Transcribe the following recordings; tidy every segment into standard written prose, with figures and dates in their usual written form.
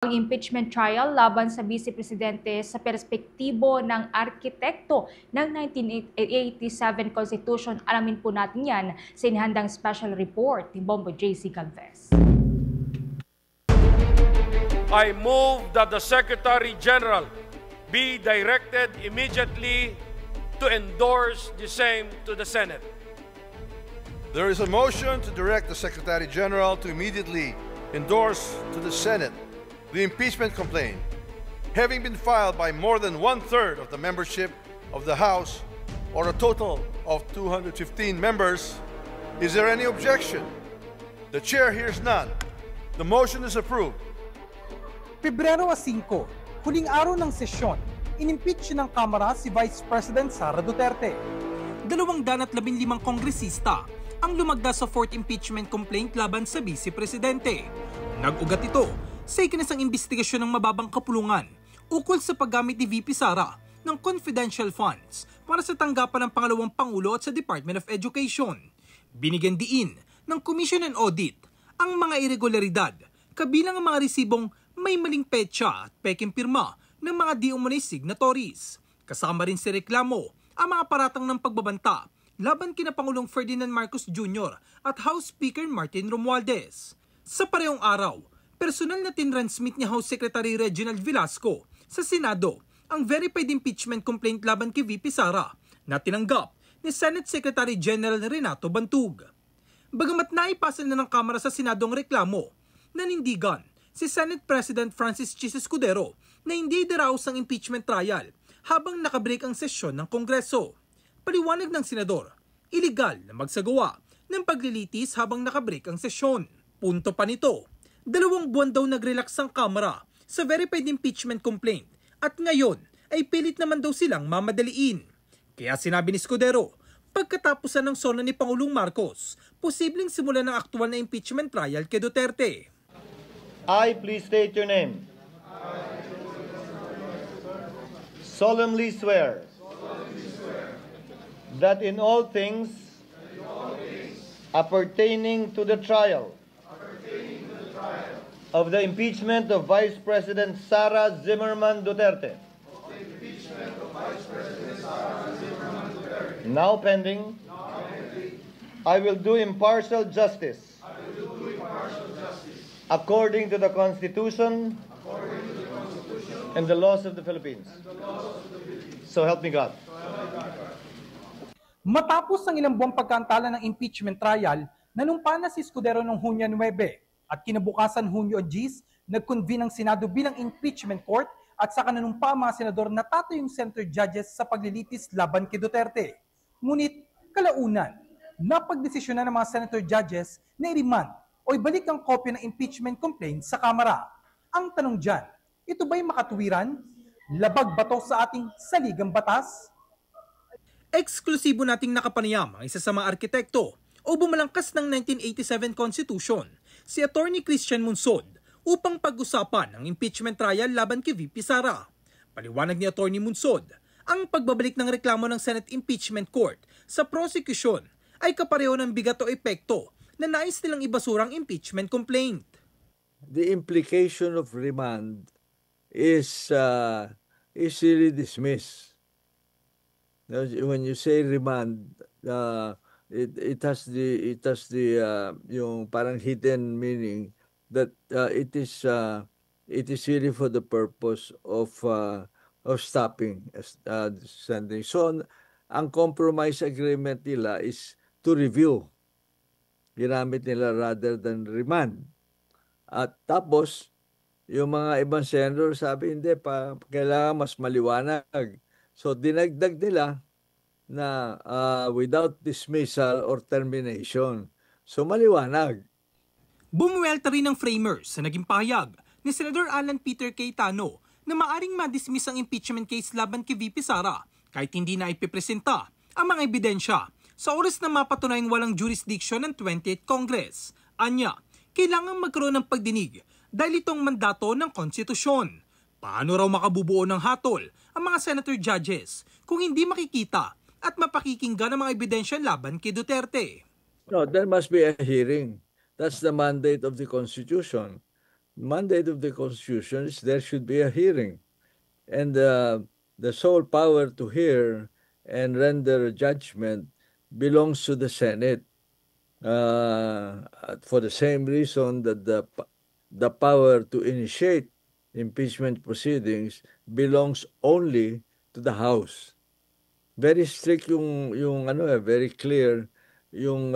Ang impeachment trial laban sa Vice Presidente sa perspektibo ng arkitekto ng 1987 Constitution. Alamin po natin yan sa inihandang special report ni Bombo JC Galvez. I move that the Secretary General be directed immediately to endorse the same to the Senate. There is a motion to direct the Secretary General to immediately endorse to the Senate the impeachment complaint, having been filed by more than 1/3 of the membership of the House, or a total of 215 members. Is there any objection? The Chair hears none. The motion is approved. Pebrero 5, huling araw ng sesyon, inimpeach ng Kamara si Vice President Sara Duterte. 215 kongresista ang lumagda sa 4th impeachment complaint laban sa Vice Presidente. Nag-ugat ito sa ikinasang investigasyon ng mababang kapulungan ukol sa paggamit ni VP Sara ng confidential funds para sa tanggapan ng pangalawang Pangulo at sa Department of Education. Binigyan diin ng Commission on Audit ang mga irregularidad, kabilang ang mga resibong may maling petsa at peking pirma ng mga di-umano'y signatories. Kasama rin sa reklamo ang mga paratang ng pagbabanta laban kina Pangulong Ferdinand Marcos Jr. at House Speaker Martin Romualdez. Sa parehong araw, personal na tinransmit ni House Secretary Reginald Velasco sa Senado ang verified impeachment complaint laban kay VP Sara na tinanggap ni Senate Secretary General Renato Bantug. Bagamat naipasa na ng Kamara sa Senado ang reklamo, nanindigan si Senate President Francis Chis Escudero na hindi idaraos ang impeachment trial habang nakabreak ang sesyon ng Kongreso. Paliwanag ng Senador, iligal na magsagawa ng paglilitis habang nakabreak ang sesyon. Punto pa nito, 2 buwan daw nag-relax ang Kamara sa verified impeachment complaint at ngayon ay pilit naman daw silang mamadaliin. Kaya sinabi ni Escudero, pagkatapusan ng sona ni Pangulong Marcos, posibleng simulan ng aktual na impeachment trial kay Duterte. I, please state your name. Solemnly swear that in all things appertaining to the trial of the impeachment of Vice President Sara Zimmerman Duterte, now pending, I will do impartial justice according to the Constitution and the laws of the Philippines. So help me God. Matapos ang ilang buwang pagkaantala ng impeachment trial, nanumpa na si Escudero noong Hunyo 9 at kinabukasan Hunyo 10, nag-convene ang Senado bilang impeachment court at saka nanumpa ang mga senador na tatayong center judges sa paglilitis laban kay Duterte. Ngunit kalaunan, napagdesisyon na ng mga senator judges na i-remand o ibalik ang kopya ng impeachment complaint sa Kamara. Ang tanong dyan, ito ba'y makatuwiran? Labag ba to sa ating saligang batas? Eksklusibo nating nakapanayam ang isa sa mga arkitekto o bumalangkas ng 1987 Constitution, si Attorney Christian Munsod, upang pag-usapan ang impeachment trial laban kay VP Sara. Paliwanag ni Attorney Munsod, ang pagbabalik ng reklamo ng Senate Impeachment Court sa prosecution ay kapareho ng bigat o epekto na nais nilang ibasurang impeachment complaint. The implication of remand is easily dismissed. When you say remand, it has the yung parang hidden meaning that it is really for the purpose of stopping sending. So ang compromise agreement nila is to review. Ginamit nila rather than remand. At tapos yung mga ibang senador sabi hindi pa kailangan mas maliwanag. So dinagdag nila na without dismissal or termination. So maliwanag. Bumuwelta rin ng framers sa naging pahayag ni Senator Alan Peter Cayetano na maaring madismiss ang impeachment case laban kay VP Sara kahit hindi na ipipresenta ang mga ebidensya sa oras na mapatunayang walang jurisdiction ng 28th Congress. Anya, kailangan magkaroon ng pagdinig dahil itong mandato ng konstitusyon. Paano raw makabubuo ng hatol ang mga senator judges kung hindi makikita at mapakikinggan ang mga ebidensya laban kay Duterte? No, there must be a hearing. That's the mandate of the Constitution. mandate of the Constitution is there should be a hearing. And the sole power to hear and render judgment belongs to the Senate. For the same reason that the power to initiate impeachment proceedings belongs only to the House. Very strict very clear yung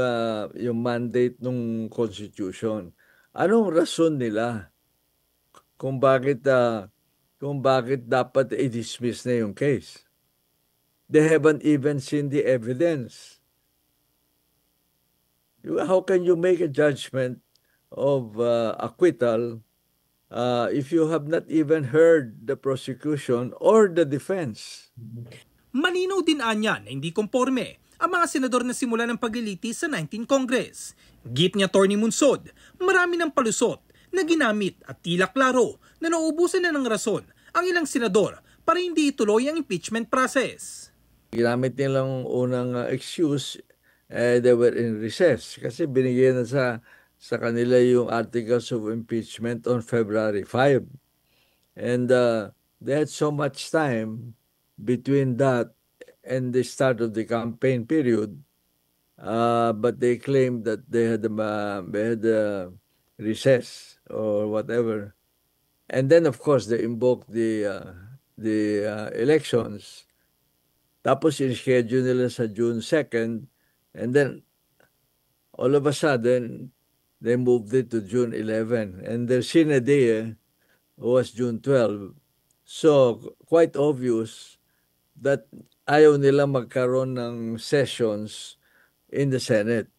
mandate ng Constitution. Anong rason nila kung bakit dapat i-dismiss na yung case? They haven't even seen the evidence. How can you make a judgment of acquittal if you have not even heard the prosecution or the defense? Malinaw din anya na hindi komporme ang mga senador na simula ng paglilitis sa 19th Congress. Git ni Atty. Munsod, marami ng palusot na ginamit at tila klaro na nauubusan na ng rason ang ilang senador para hindi ituloy ang impeachment process. Ginamit nilang unang excuse, they were in recess kasi binigyan na sa kanila yung articles of impeachment on February 5. And they had so much time between that and the start of the campaign period, but they claimed that they had recess or whatever. And then, of course, they invoked the elections. Tapos, in-schedule nila sa June 2nd, and then, all of a sudden, they moved it to June 11. And their sine die was June 12. So, quite obvious that ayaw nila magkaroon ng sessions in the Senate.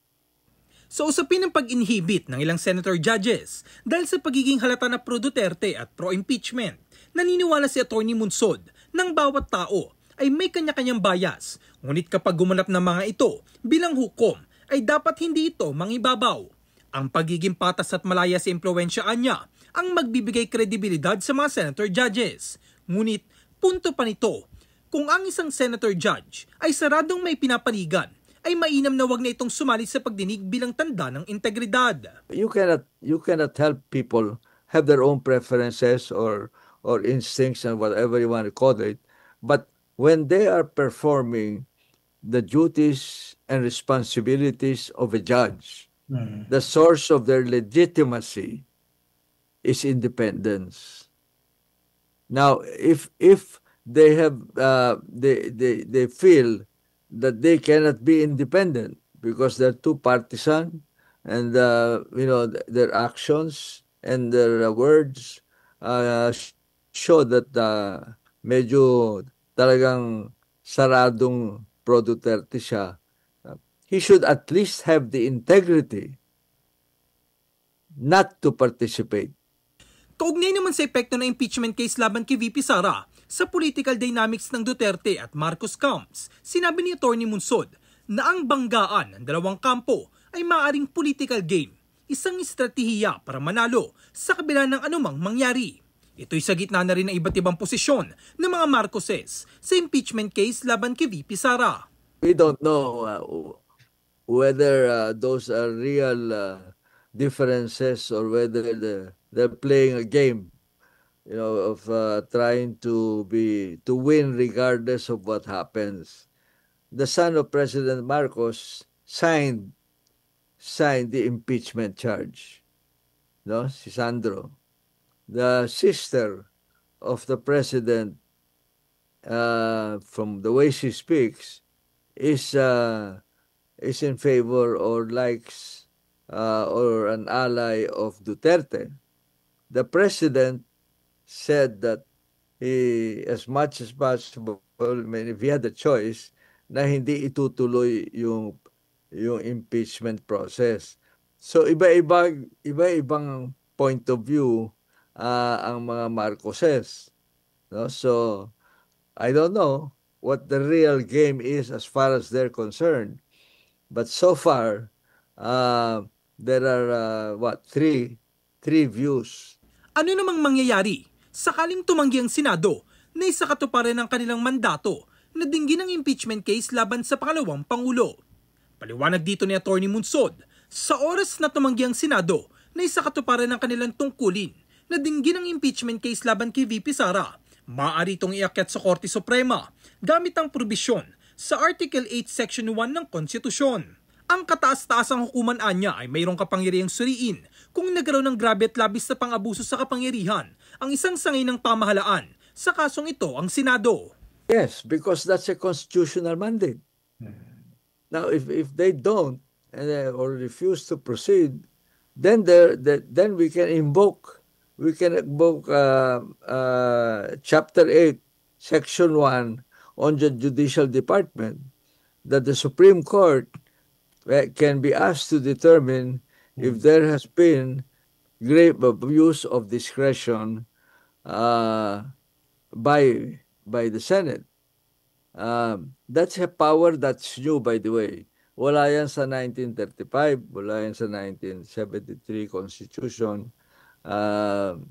Sa usapin ng pag-inhibit ng ilang senator judges dahil sa pagiging halata na pro-Duterte at pro-impeachment, naniniwala si Atty. Munsod ng bawat tao ay may kanya-kanyang bias, ngunit kapag gumanap ng mga ito bilang hukom ay dapat hindi ito mangibabaw. Ang pagiging patas at malaya sa impluwensyaan niya ang magbibigay kredibilidad sa mga senator judges. Ngunit punto pa nito, kung ang isang senator judge ay saradong may pinapanigan, ay mainam na wag na itong sumali sa pagdinig bilang tanda ng integridad. You cannot help people have their own preferences or instincts and whatever you want to call it, but when they are performing the duties and responsibilities of a judge, the source of their legitimacy is independence. Now, if they have they feel that they cannot be independent because they're too partisan, and their actions and their words show that medyo talagang saradong pro-Duterte siya. He should at least have the integrity not to participate. Kaugnay naman sa epekto ng impeachment case laban kay VP Sara sa political dynamics ng Duterte at Marcos camps, sinabi ni Atty. Munsod na ang banggaan ng dalawang kampo ay maaaring political game, isang estratehiya para manalo sa kabila ng anumang mangyari. Ito'y sa gitna na rin ng iba't ibang posisyon ng mga Marcoses sa impeachment case laban kay VP Sara. We don't know whether those are real differences or whether they're playing a game, of trying to win regardless of what happens. The son of President Marcos signed the impeachment charge, si Sandro. The sister of the president, from the way she speaks, is in favor or likes or an ally of Duterte. The president said that he, as much as possible, if he had a choice, na hindi itutuloy yung impeachment process. So iba-ibang point of view ang mga Marcoses. So I don't know what the real game is as far as they're concerned. But so far, there are three views. Ano namang mangyayari sakaling tumanggi ang Senado na isakatuparan ng kanilang mandato na dinggin ang impeachment case laban sa pangalawang Pangulo? Paliwanag dito ni Atty. Munsod, sa oras na tumanggi ang Senado na isakatuparan ng kanilang tungkulin na dinggin ang impeachment case laban kay VP Sara, maaari itong iakyat sa Korte Suprema gamit ang probisyon sa Article 8 Section 1 ng Konstitusyon. Ang kataas-taasang hukuman anya ay mayroong kapangyarihang suriin kung nagkaroon ng grabe at labis na pang-abuso sa kapangyarihan ang isang sangay ng pamahalaan. Sa kasong ito ang Senado. Yes, because that's a constitutional mandate. Now, if they don't or refuse to proceed, then we can invoke Chapter 8, Section 1 on the Judicial Department, that the Supreme Court can be asked to determine if there has been grave abuse of discretion by the Senate. That's a power that's new, by the way. Wala yan sa 1935, wala yan sa 1973 Constitution. That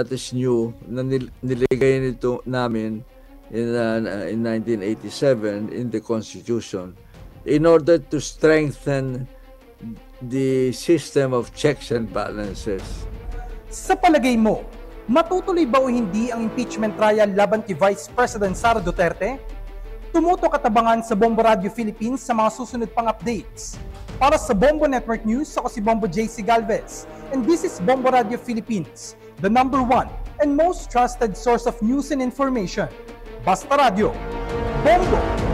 is new, na niligay nito namin in 1987 in the Constitution in order to strengthen the system of checks and balances. Sa palagay mo, matutuloy ba o hindi ang impeachment trial laban kay Vice President Sara Duterte? Tumutok at abangan sa Bombo Radio Philippines sa mga susunod pang updates. Para sa Bombo Network News, ako si Bombo JC Galvez. And this is Bombo Radio Philippines, the #1 and most trusted source of news and information. Basta Radio, Bombo!